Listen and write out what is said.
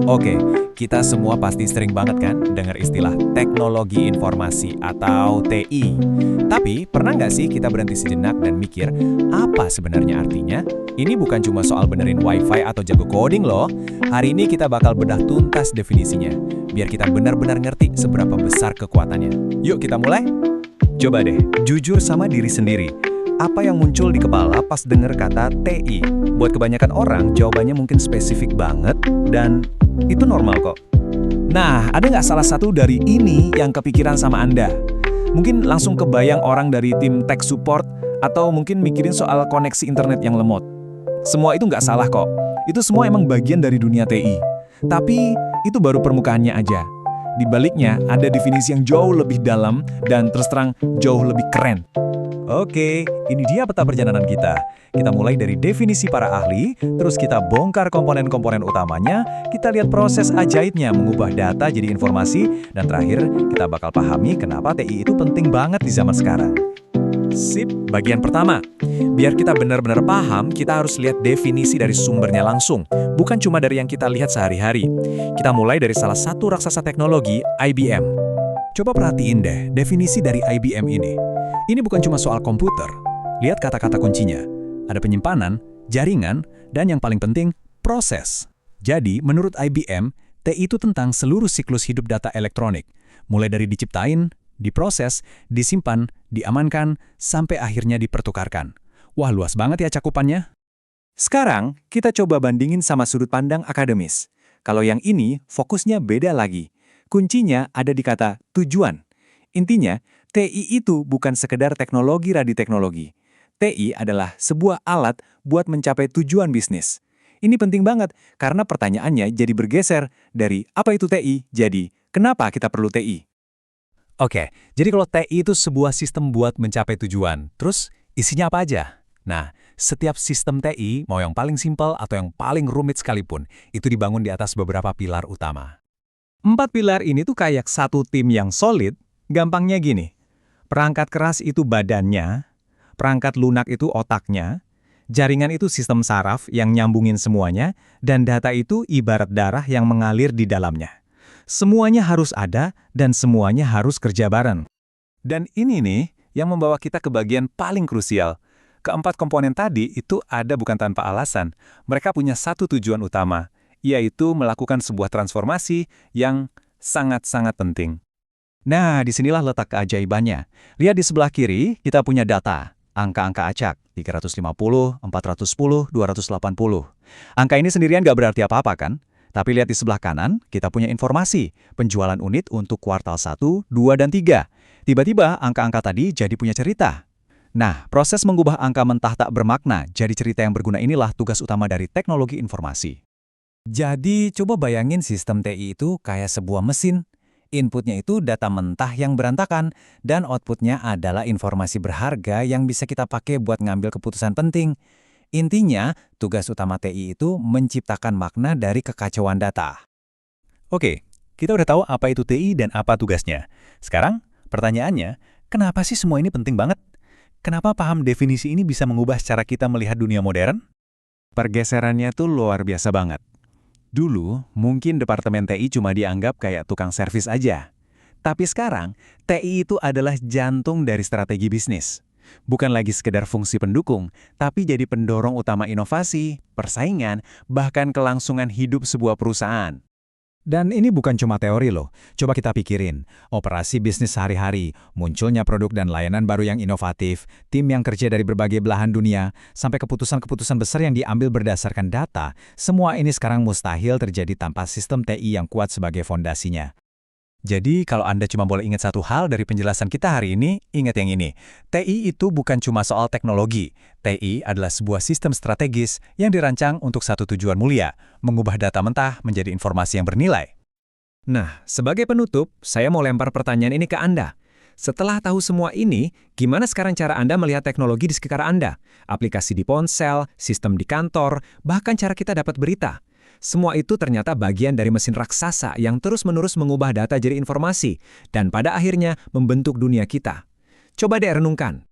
Oke, kita semua pasti sering banget kan dengar istilah teknologi informasi atau TI. Tapi pernah nggak sih kita berhenti sejenak dan mikir, apa sebenarnya artinya? Ini bukan cuma soal benerin wifi atau jago coding loh. Hari ini kita bakal bedah tuntas definisinya, biar kita benar-benar ngerti seberapa besar kekuatannya. Yuk kita mulai? Coba deh, jujur sama diri sendiri. Apa yang muncul di kepala pas denger kata TI? Buat kebanyakan orang, jawabannya mungkin spesifik banget dan itu normal kok. Nah, ada nggak salah satu dari ini yang kepikiran sama Anda? Mungkin langsung kebayang orang dari tim tech support atau mungkin mikirin soal koneksi internet yang lemot. Semua itu nggak salah kok. Itu semua emang bagian dari dunia TI. Tapi itu baru permukaannya aja. Di baliknya ada definisi yang jauh lebih dalam dan terus terang jauh lebih keren. Oke, ini dia peta perjalanan kita. Kita mulai dari definisi para ahli, terus kita bongkar komponen-komponen utamanya, kita lihat proses ajaibnya mengubah data jadi informasi, dan terakhir kita bakal pahami kenapa TI itu penting banget di zaman sekarang. Sip, bagian pertama. Biar kita benar-benar paham, kita harus lihat definisi dari sumbernya langsung, bukan cuma dari yang kita lihat sehari-hari. Kita mulai dari salah satu raksasa teknologi, IBM. Coba perhatiin deh definisi dari IBM ini. Ini bukan cuma soal komputer. Lihat kata-kata kuncinya. Ada penyimpanan, jaringan, dan yang paling penting, proses. Jadi, menurut IBM, TI itu tentang seluruh siklus hidup data elektronik. Mulai dari diciptain, diproses, disimpan, diamankan, sampai akhirnya dipertukarkan. Wah, luas banget ya cakupannya. Sekarang, kita coba bandingin sama sudut pandang akademis. Kalau yang ini, fokusnya beda lagi. Kuncinya ada di kata tujuan. Intinya, TI itu bukan sekedar teknologi radioteknologi. TI adalah sebuah alat buat mencapai tujuan bisnis. Ini penting banget karena pertanyaannya jadi bergeser dari apa itu TI, jadi kenapa kita perlu TI? Oke, jadi kalau TI itu sebuah sistem buat mencapai tujuan, terus isinya apa aja? Nah, setiap sistem TI, mau yang paling simpel atau yang paling rumit sekalipun, itu dibangun di atas beberapa pilar utama. 4 pilar ini tuh kayak satu tim yang solid. Gampangnya gini, perangkat keras itu badannya, perangkat lunak itu otaknya, jaringan itu sistem saraf yang nyambungin semuanya, dan data itu ibarat darah yang mengalir di dalamnya. Semuanya harus ada dan semuanya harus kerja bareng. Dan ini nih yang membawa kita ke bagian paling krusial. Keempat komponen tadi itu ada bukan tanpa alasan. Mereka punya satu tujuan utama, yaitu melakukan sebuah transformasi yang sangat-sangat penting. Nah, disinilah letak keajaibannya. Lihat di sebelah kiri, kita punya data. Angka-angka acak, 350, 410, 280. Angka ini sendirian nggak berarti apa-apa kan? Tapi lihat di sebelah kanan, kita punya informasi. Penjualan unit untuk kuartal 1, 2, dan 3. Tiba-tiba, angka-angka tadi jadi punya cerita. Nah, proses mengubah angka mentah tak bermakna jadi cerita yang berguna inilah tugas utama dari teknologi informasi. Jadi, coba bayangin sistem TI itu kayak sebuah mesin. Inputnya itu data mentah yang berantakan, dan outputnya adalah informasi berharga yang bisa kita pakai buat ngambil keputusan penting. Intinya, tugas utama TI itu menciptakan makna dari kekacauan data. Oke, kita udah tahu apa itu TI dan apa tugasnya. Sekarang, pertanyaannya, kenapa sih semua ini penting banget? Kenapa paham definisi ini bisa mengubah cara kita melihat dunia modern? Pergeserannya tuh luar biasa banget. Dulu, mungkin Departemen TI cuma dianggap kayak tukang servis aja. Tapi sekarang, TI itu adalah jantung dari strategi bisnis. Bukan lagi sekedar fungsi pendukung, tapi jadi pendorong utama inovasi, persaingan, bahkan kelangsungan hidup sebuah perusahaan. Dan ini bukan cuma teori loh. Coba kita pikirin, operasi bisnis sehari-hari, munculnya produk dan layanan baru yang inovatif, tim yang kerja dari berbagai belahan dunia, sampai keputusan-keputusan besar yang diambil berdasarkan data, semua ini sekarang mustahil terjadi tanpa sistem TI yang kuat sebagai fondasinya. Jadi, kalau Anda cuma boleh ingat satu hal dari penjelasan kita hari ini, ingat yang ini. TI itu bukan cuma soal teknologi. TI adalah sebuah sistem strategis yang dirancang untuk satu tujuan mulia, mengubah data mentah menjadi informasi yang bernilai. Nah, sebagai penutup, saya mau lempar pertanyaan ini ke Anda. Setelah tahu semua ini, gimana sekarang cara Anda melihat teknologi di sekitar Anda? Aplikasi di ponsel, sistem di kantor, bahkan cara kita dapat berita. Semua itu ternyata bagian dari mesin raksasa yang terus-menerus mengubah data jadi informasi, dan pada akhirnya membentuk dunia kita. Coba deh renungkan,